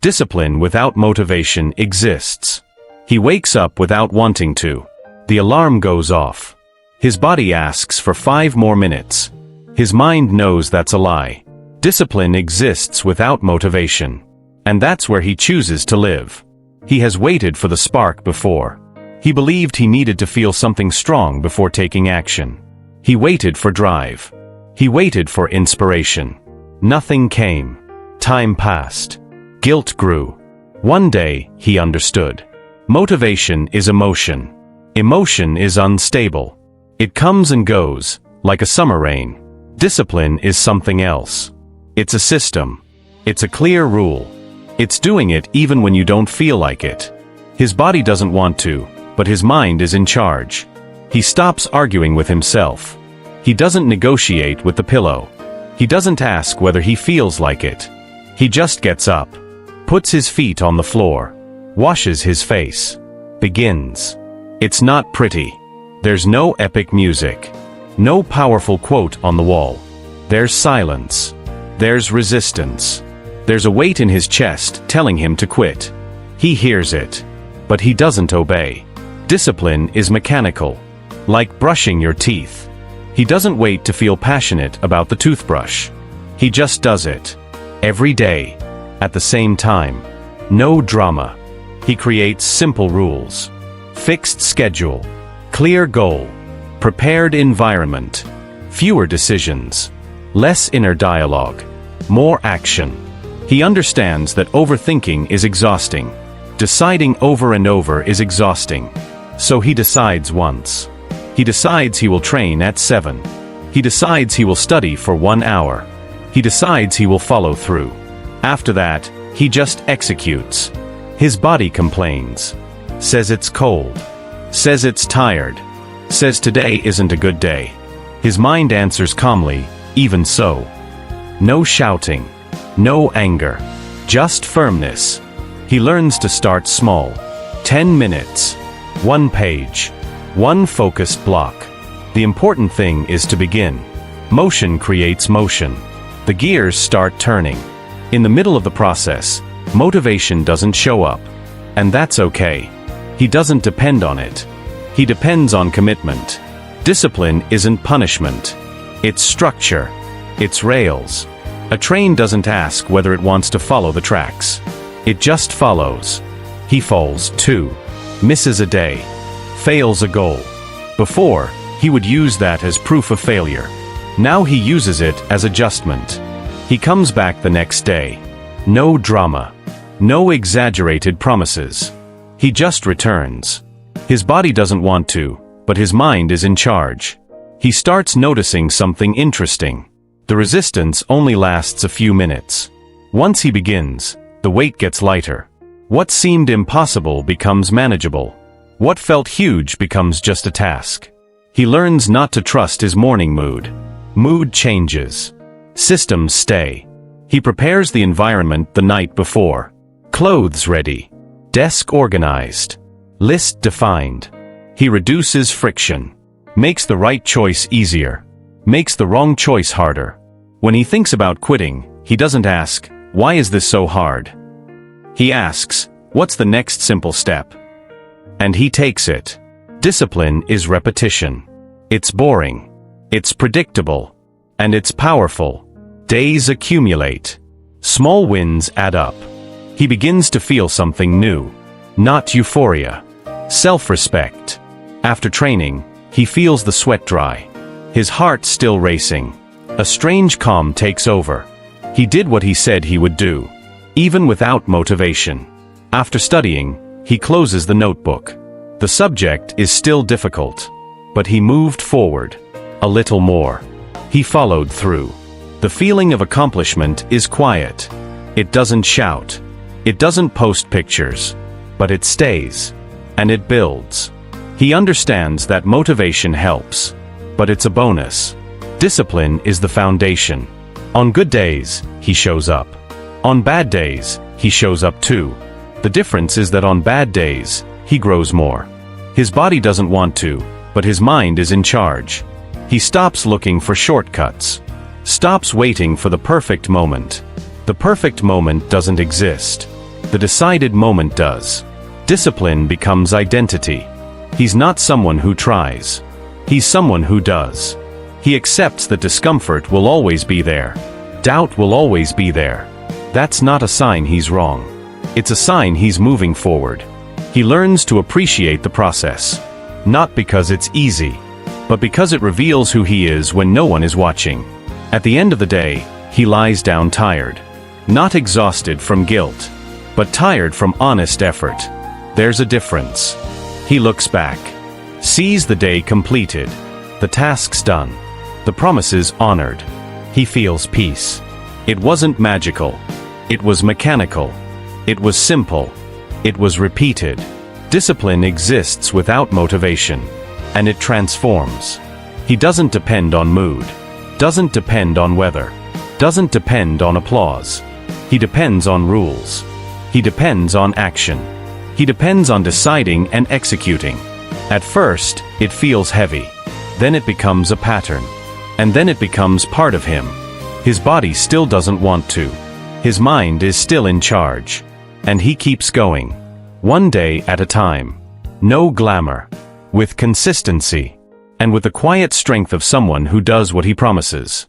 Discipline without motivation exists. He wakes up without wanting to. The alarm goes off. His body asks for 5 more minutes. His mind knows that's a lie. Discipline exists without motivation. And that's where he chooses to live. He has waited for the spark before. He believed he needed to feel something strong before taking action. He waited for drive. He waited for inspiration. Nothing came. Time passed. Guilt grew. One day, he understood. Motivation is emotion. Emotion is unstable. It comes and goes, like a summer rain. Discipline is something else. It's a system. It's a clear rule. It's doing it even when you don't feel like it. His body doesn't want to, but his mind is in charge. He stops arguing with himself. He doesn't negotiate with the pillow. He doesn't ask whether he feels like it. He just gets up, puts his feet on the floor, washes his face, begins. It's not pretty. There's no epic music. No powerful quote on the wall. There's silence. There's resistance. There's a weight in his chest telling him to quit. He hears it, but he doesn't obey. Discipline is mechanical, like brushing your teeth. He doesn't wait to feel passionate about the toothbrush. He just does it. Every day. At the same time. No drama. He creates simple rules. Fixed schedule. Clear goal. Prepared environment. Fewer decisions. Less inner dialogue. More action. He understands that overthinking is exhausting. Deciding over and over is exhausting. So he decides once. He decides he will train at 7. He decides he will study for 1 hour. He decides he will follow through. After that, he just executes. His body complains. Says it's cold. Says it's tired. Says today isn't a good day. His mind answers calmly, even so. No shouting. No anger. Just firmness. He learns to start small. 10 minutes. 1 page. 1 focused block. The important thing is to begin. Motion creates motion. The gears start turning. In the middle of the process, motivation doesn't show up. And that's okay. He doesn't depend on it. He depends on commitment. Discipline isn't punishment. It's structure. It's rails. A train doesn't ask whether it wants to follow the tracks. It just follows. He falls too. Misses a day. Fails a goal. Before, he would use that as proof of failure. Now he uses it as adjustment. He comes back the next day. No drama. No exaggerated promises. He just returns. His body doesn't want to, but his mind is in charge. He starts noticing something interesting. The resistance only lasts a few minutes. Once he begins, the weight gets lighter. What seemed impossible becomes manageable. What felt huge becomes just a task. He learns not to trust his morning mood. Mood changes. Systems stay. He prepares the environment the night before. Clothes ready. Desk organized. List defined. He reduces friction. Makes the right choice easier. Makes the wrong choice harder. When he thinks about quitting, he doesn't ask, "Why is this so hard?" He asks, "What's the next simple step?" And he takes it. Discipline is repetition. It's boring. It's predictable. And it's powerful. Days accumulate. Small wins add up. He begins to feel something new. Not euphoria. Self-respect. After training, he feels the sweat dry. His heart still racing. A strange calm takes over. He did what he said he would do, even without motivation. After studying, he closes the notebook. The subject is still difficult, but he moved forward. A little more. He followed through. The feeling of accomplishment is quiet. It doesn't shout. It doesn't post pictures. But it stays. And it builds. He understands that motivation helps. But it's a bonus. Discipline is the foundation. On good days, he shows up. On bad days, he shows up too. The difference is that on bad days, he grows more. His body doesn't want to, but his mind is in charge. He stops looking for shortcuts. Stops waiting for the perfect moment. The perfect moment doesn't exist. The decided moment does. Discipline becomes identity. He's not someone who tries. He's someone who does. He accepts that discomfort will always be there. Doubt will always be there. That's not a sign he's wrong. It's a sign he's moving forward. He learns to appreciate the process. Not because it's easy, but because it reveals who he is when no one is watching. At the end of the day, he lies down tired. Not exhausted from guilt, but tired from honest effort. There's a difference. He looks back, sees the day completed, the tasks done, the promises honored. He feels peace. It wasn't magical. It was mechanical. It was simple. It was repeated. Discipline exists without motivation, and it transforms. He doesn't depend on mood, doesn't depend on weather, doesn't depend on applause. He depends on rules. He depends on action. He depends on deciding and executing. At first, it feels heavy. Then it becomes a pattern. And then it becomes part of him. His body still doesn't want to. His mind is still in charge. And he keeps going. One day at a time. No glamour. With consistency. And with the quiet strength of someone who does what he promises.